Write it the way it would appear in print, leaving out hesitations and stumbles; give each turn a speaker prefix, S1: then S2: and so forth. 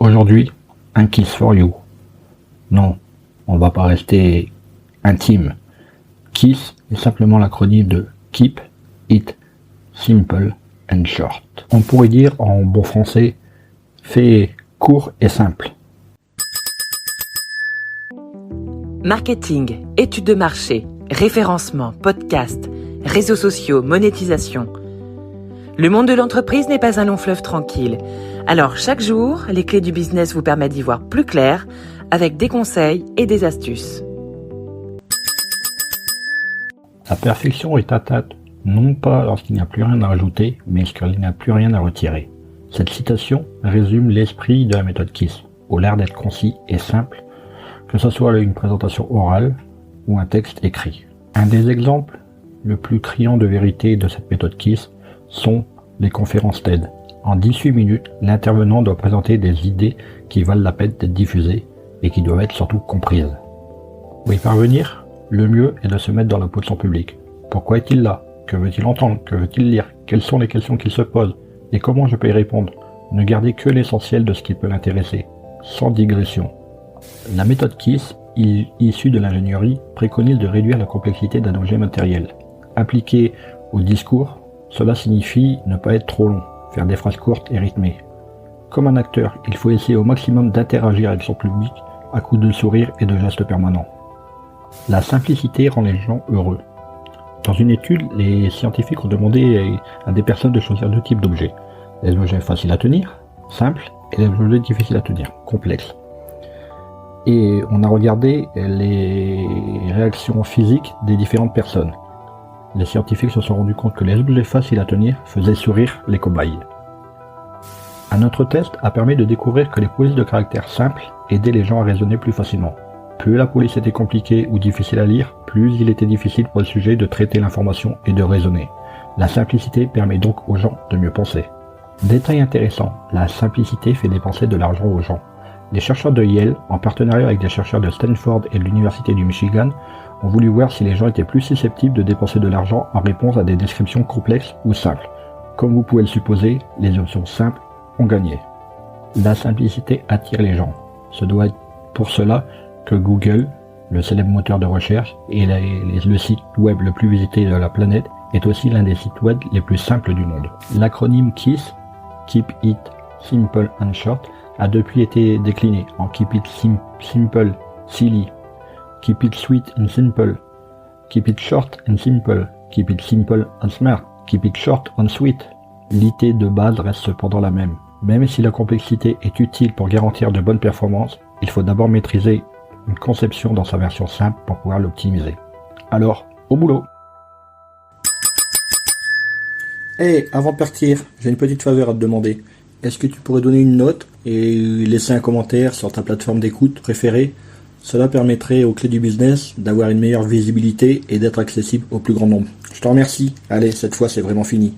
S1: Aujourd'hui, un kiss for you. Non, on va pas rester intime. KISS est simplement l'acronyme de Keep It Simple and Short. On pourrait dire en bon français, fais court et simple.
S2: Marketing, études de marché, référencement, podcast, réseaux sociaux, monétisation. Le monde de l'entreprise n'est pas un long fleuve tranquille. Alors chaque jour, les clés du business vous permettent d'y voir plus clair avec des conseils et des astuces.
S1: La perfection est atteinte non pas lorsqu'il n'y a plus rien à ajouter, mais lorsqu'il n'y a plus rien à retirer. Cette citation résume l'esprit de la méthode KISS, au l'air d'être concis et simple, que ce soit une présentation orale ou un texte écrit. Un des exemples le plus criant de vérité de cette méthode KISS sont les conférences TED. En 18 minutes, l'intervenant doit présenter des idées qui valent la peine d'être diffusées et qui doivent être surtout comprises. Pour y parvenir, le mieux est de se mettre dans la peau de son public. Pourquoi est-il là? Que veut-il entendre? Que veut-il lire? Quelles sont les questions qu'il se pose? Et comment je peux y répondre? Ne gardez que l'essentiel de ce qui peut l'intéresser, sans digression. La méthode KISS, issue de l'ingénierie, préconise de réduire la complexité d'un objet matériel. Appliquée au discours, cela signifie ne pas être trop long, faire des phrases courtes et rythmées. Comme un acteur, il faut essayer au maximum d'interagir avec son public à coups de sourires et de gestes permanents. La simplicité rend les gens heureux. Dans une étude, les scientifiques ont demandé à des personnes de choisir deux types d'objets. Les objets faciles à tenir, simples, et les objets difficiles à tenir, complexes. Et on a regardé les réactions physiques des différentes personnes. Les scientifiques se sont rendus compte que les objets faciles à tenir faisaient sourire les cobayes. Un autre test a permis de découvrir que les polices de caractère simples aidaient les gens à raisonner plus facilement. Plus la police était compliquée ou difficile à lire, plus il était difficile pour le sujet de traiter l'information et de raisonner. La simplicité permet donc aux gens de mieux penser. Détail intéressant, la simplicité fait dépenser de l'argent aux gens. Les chercheurs de Yale, en partenariat avec des chercheurs de Stanford et de l'Université du Michigan, ont voulu voir si les gens étaient plus susceptibles de dépenser de l'argent en réponse à des descriptions complexes ou simples. Comme vous pouvez le supposer, les options simples ont gagné. La simplicité attire les gens. Ce doit être pour cela que Google, le célèbre moteur de recherche et le site web le plus visité de la planète, est aussi l'un des sites web les plus simples du monde. L'acronyme KISS, Keep It Simple and Short, a depuis été décliné en Keep It Simple, Silly, Keep It Sweet and Simple, Keep It Short and Simple, Keep It Simple and Smart, Keep It Short and Sweet. L'idée de base reste cependant la même. Même si la complexité est utile pour garantir de bonnes performances, il faut d'abord maîtriser une conception dans sa version simple pour pouvoir l'optimiser. Alors, au boulot!
S3: Hey, avant de partir, j'ai une petite faveur à te demander. Est-ce que tu pourrais donner une note et laisser un commentaire sur ta plateforme d'écoute préférée? Cela permettrait aux clés du business d'avoir une meilleure visibilité et d'être accessible au plus grand nombre. Je te remercie. Allez, cette fois c'est vraiment fini.